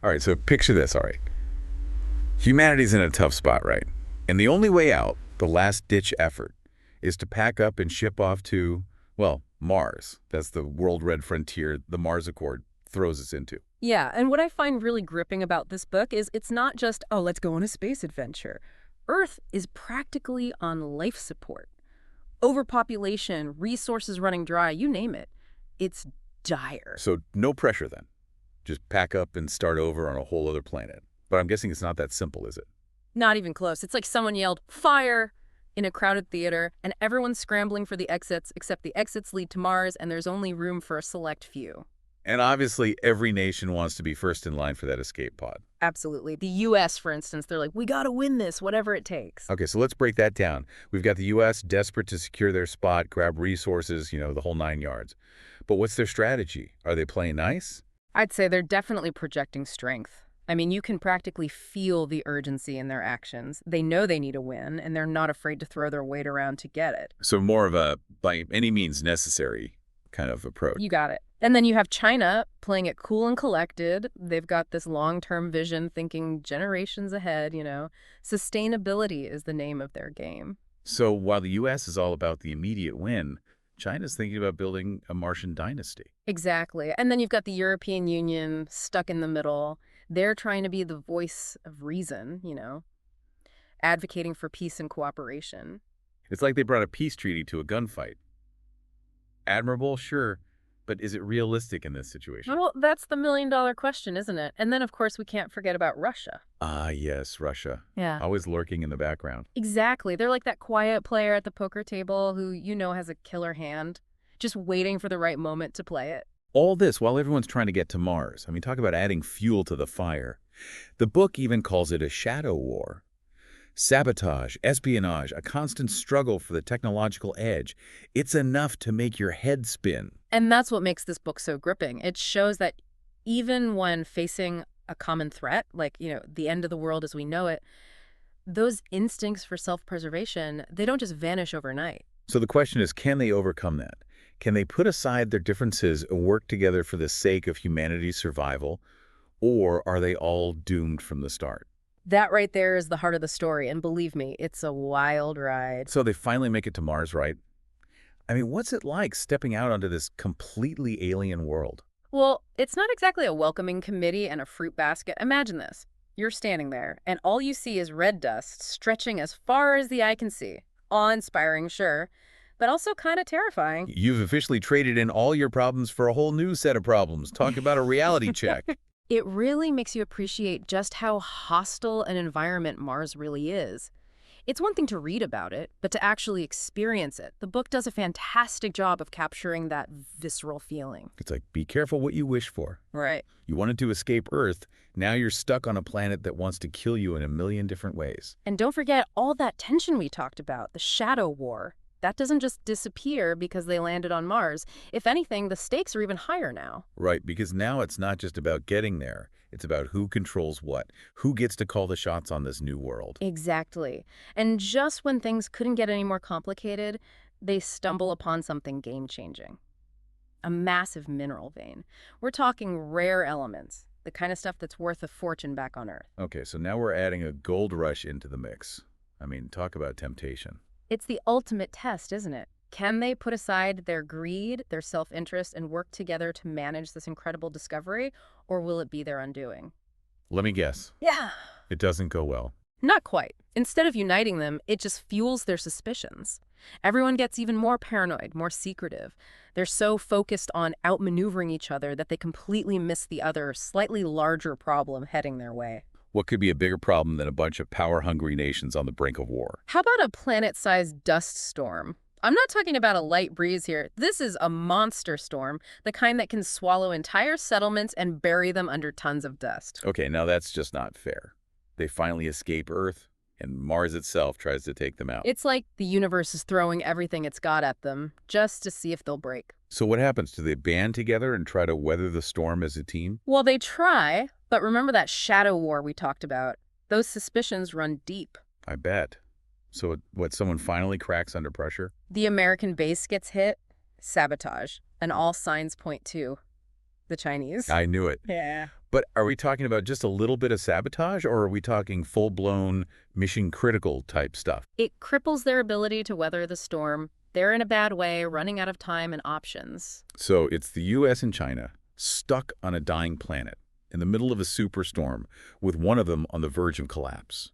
All right, so picture this, all right. Humanity's in a tough spot, right? And the only way out, the last-ditch effort, is to pack up and ship off to, well, Mars. That's the world red frontier the Mars Accord throws us into. Yeah, and what I find really gripping about this book is it's not just, oh, let's go on a space adventure. Earth is practically on life support. Overpopulation, resources running dry, you name it. It's dire. So no pressure then. Just pack up and start over on a whole other planet. But I'm guessing it's not that simple, is it? Not even close. It's like someone yelled, fire, in a crowded theater, and everyone's scrambling for the exits, except the exits lead to Mars, and there's only room for a select few. And obviously, every nation wants to be first in line for that escape pod. Absolutely. The U.S., for instance, they're like, we gotta win this, whatever it takes. Okay, so let's break that down. We've got the U.S. desperate to secure their spot, grab resources, the whole 9 yards. But what's their strategy? Are they playing nice? I'd say they're definitely projecting strength. I mean, you can practically feel the urgency in their actions. They know they need a win, and they're not afraid to throw their weight around to get it. So more of a by any means necessary kind of approach. You got it. And then you have China playing it cool and collected. They've got this long-term vision, thinking generations ahead. Sustainability is the name of their game. So while the U.S. is all about the immediate win, China's thinking about building a Martian dynasty. Exactly. And then you've got the European Union stuck in the middle. They're trying to be the voice of reason, advocating for peace and cooperation. It's like they brought a peace treaty to a gunfight. Admirable, sure, but is it realistic in this situation? Well, that's the million-dollar question, isn't it? And then, of course, we can't forget about Russia. Ah, yes, Russia. Yeah. Always lurking in the background. Exactly. They're like that quiet player at the poker table who has a killer hand, just waiting for the right moment to play it. All this while everyone's trying to get to Mars. I mean, talk about adding fuel to the fire. The book even calls it a shadow war. Sabotage, espionage, a constant struggle for the technological edge. It's enough to make your head spin. And that's what makes this book so gripping. It shows that even when facing a common threat, like, the end of the world as we know it, those instincts for self-preservation, they don't just vanish overnight. So the question is, can they overcome that? Can they put aside their differences and work together for the sake of humanity's survival? Or are they all doomed from the start? That right there is the heart of the story, and believe me, it's a wild ride. So they finally make it to Mars, right? I mean, what's it like stepping out onto this completely alien world? Well, it's not exactly a welcoming committee and a fruit basket. Imagine this. You're standing there, and all you see is red dust stretching as far as the eye can see. Awe-inspiring, sure, but also kind of terrifying. You've officially traded in all your problems for a whole new set of problems. Talk about a reality check. It really makes you appreciate just how hostile an environment Mars really is. It's one thing to read about it, but to actually experience it. The book does a fantastic job of capturing that visceral feeling. It's like, be careful what you wish for. Right. You wanted to escape Earth. Now you're stuck on a planet that wants to kill you in a million different ways. And don't forget all that tension we talked about, the shadow war. That doesn't just disappear because they landed on Mars. If anything, the stakes are even higher now. Right, because now it's not just about getting there. It's about who controls what, who gets to call the shots on this new world. Exactly. And just when things couldn't get any more complicated, they stumble upon something game-changing. A massive mineral vein. We're talking rare elements, the kind of stuff that's worth a fortune back on Earth. Okay, so now we're adding a gold rush into the mix. I mean, talk about temptation. It's the ultimate test, isn't it? Can they put aside their greed, their self-interest, and work together to manage this incredible discovery, or will it be their undoing? Let me guess. Yeah. It doesn't go well. Not quite. Instead of uniting them, it just fuels their suspicions. Everyone gets even more paranoid, more secretive. They're so focused on outmaneuvering each other that they completely miss the other, slightly larger problem heading their way. What could be a bigger problem than a bunch of power-hungry nations on the brink of war? How about a planet-sized dust storm? I'm not talking about a light breeze here. This is a monster storm, the kind that can swallow entire settlements and bury them under tons of dust. Okay, now that's just not fair. They finally escape Earth, and Mars itself tries to take them out. It's like the universe is throwing everything it's got at them, just to see if they'll break. So what happens? Do they band together and try to weather the storm as a team? Well, they try, but remember that shadow war we talked about? Those suspicions run deep. I bet. So someone finally cracks under pressure? The American base gets hit, sabotage, and all signs point to The Chinese. I knew it. Yeah. But are we talking about just a little bit of sabotage, or are we talking full-blown mission-critical type stuff? It cripples their ability to weather the storm. They're in a bad way, running out of time and options. So it's the U.S. and China stuck on a dying planet in the middle of a superstorm with one of them on the verge of collapse.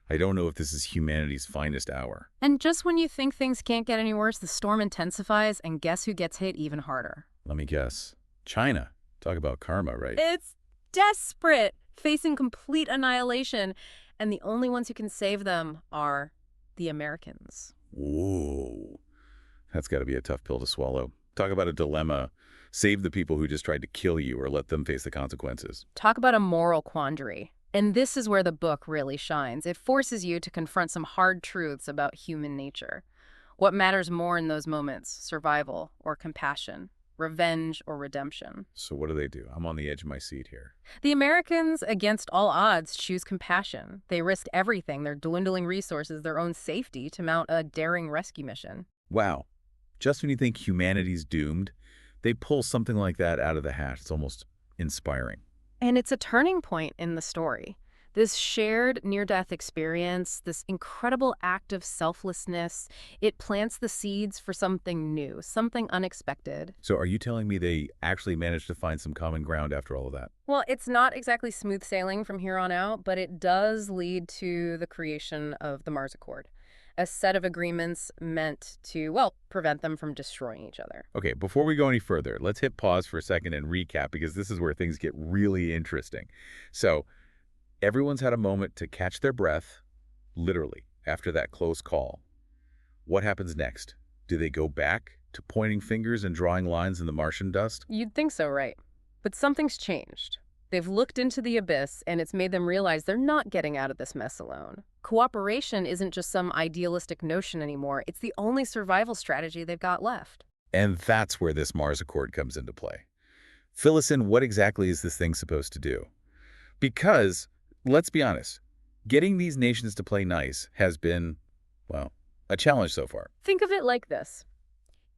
I don't know if this is humanity's finest hour. And just when you think things can't get any worse, the storm intensifies, and guess who gets hit even harder? Let me guess. China. Talk about karma, right? It's desperate, facing complete annihilation, and the only ones who can save them are the Americans. Whoa. That's got to be a tough pill to swallow. Talk about a dilemma. Save the people who just tried to kill you or let them face the consequences. Talk about a moral quandary. And this is where the book really shines. It forces you to confront some hard truths about human nature. What matters more in those moments, survival or compassion? Revenge or redemption? So what do? I'm on the edge of my seat here. The Americans, against all odds, choose compassion. They risk everything, their dwindling resources, their own safety, to mount a daring rescue mission. Wow. Just when you think humanity's doomed, they pull something like that out of the hat. It's almost inspiring. And it's a turning point in the story. This shared near-death experience, this incredible act of selflessness, it plants the seeds for something new, something unexpected. So are you telling me they actually managed to find some common ground after all of that? Well, it's not exactly smooth sailing from here on out, but it does lead to the creation of the Mars Accord, a set of agreements meant to, well, prevent them from destroying each other. Okay, before we go any further, let's hit pause for a second and recap, because this is where things get really interesting. So everyone's had a moment to catch their breath, literally, after that close call. What happens next? Do they go back to pointing fingers and drawing lines in the Martian dust? You'd think so, right? But something's changed. They've looked into the abyss, and it's made them realize they're not getting out of this mess alone. Cooperation isn't just some idealistic notion anymore. It's the only survival strategy they've got left. And that's where this Mars Accord comes into play. Fill us in, what exactly is this thing supposed to do? Because, let's be honest, getting these nations to play nice has been, well, a challenge so far. Think of it like this.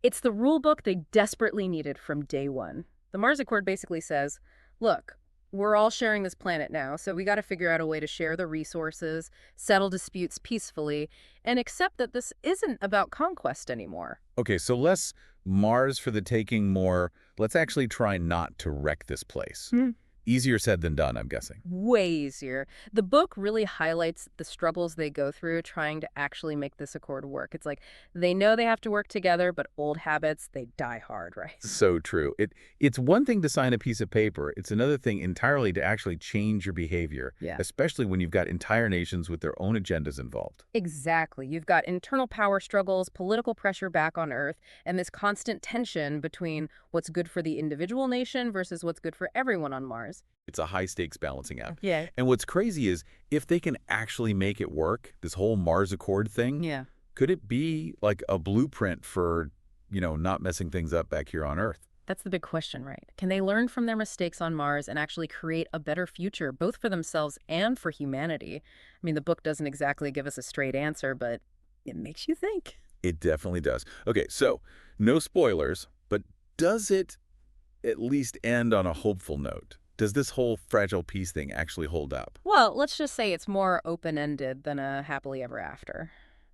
It's the rule book they desperately needed from day one. The Mars Accord basically says, look, we're all sharing this planet now, so we got to figure out a way to share the resources, settle disputes peacefully, and accept that this isn't about conquest anymore. Okay, so less Mars for the taking, more, let's actually try not to wreck this place. Easier said than done, I'm guessing. Way easier. The book really highlights the struggles they go through trying to actually make this accord work. It's like they know they have to work together, but old habits, they die hard, right? So true. It's one thing to sign a piece of paper. It's another thing entirely to actually change your behavior, Yeah. especially when you've got entire nations with their own agendas involved. Exactly. You've got internal power struggles, political pressure back on Earth, and this constant tension between what's good for the individual nation versus what's good for everyone on Mars. It's a high-stakes balancing act. Yeah. And what's crazy is, if they can actually make it work, this whole Mars Accord thing, Yeah. could it be like a blueprint for, not messing things up back here on Earth? That's the big question, right? Can they learn from their mistakes on Mars and actually create a better future, both for themselves and for humanity? I mean, the book doesn't exactly give us a straight answer, but it makes you think. It definitely does. Okay, so no spoilers, but does it at least end on a hopeful note? Does this whole fragile peace thing actually hold up? Well, let's just say it's more open-ended than a happily ever after.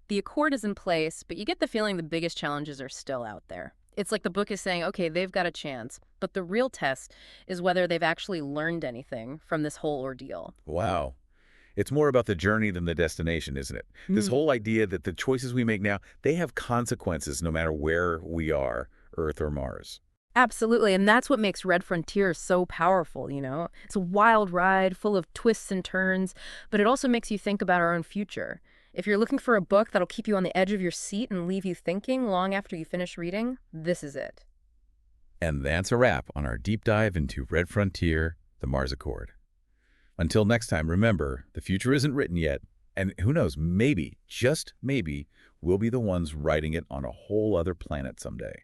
The accord is in place, but you get the feeling the biggest challenges are still out there. It's like the book is saying, okay, they've got a chance, but the real test is whether they've actually learned anything from this whole ordeal. Wow. It's more about the journey than the destination, isn't it? This whole idea that the choices we make now, they have consequences no matter where we are, Earth or Mars. Absolutely, and that's what makes Red Frontier so powerful, you know? It's a wild ride full of twists and turns, but it also makes you think about our own future. If you're looking for a book that'll keep you on the edge of your seat and leave you thinking long after you finish reading, this is it. And that's a wrap on our deep dive into Red Frontier, the Mars Accord. Until next time, remember, the future isn't written yet, and who knows, maybe, just maybe, we'll be the ones writing it on a whole other planet someday.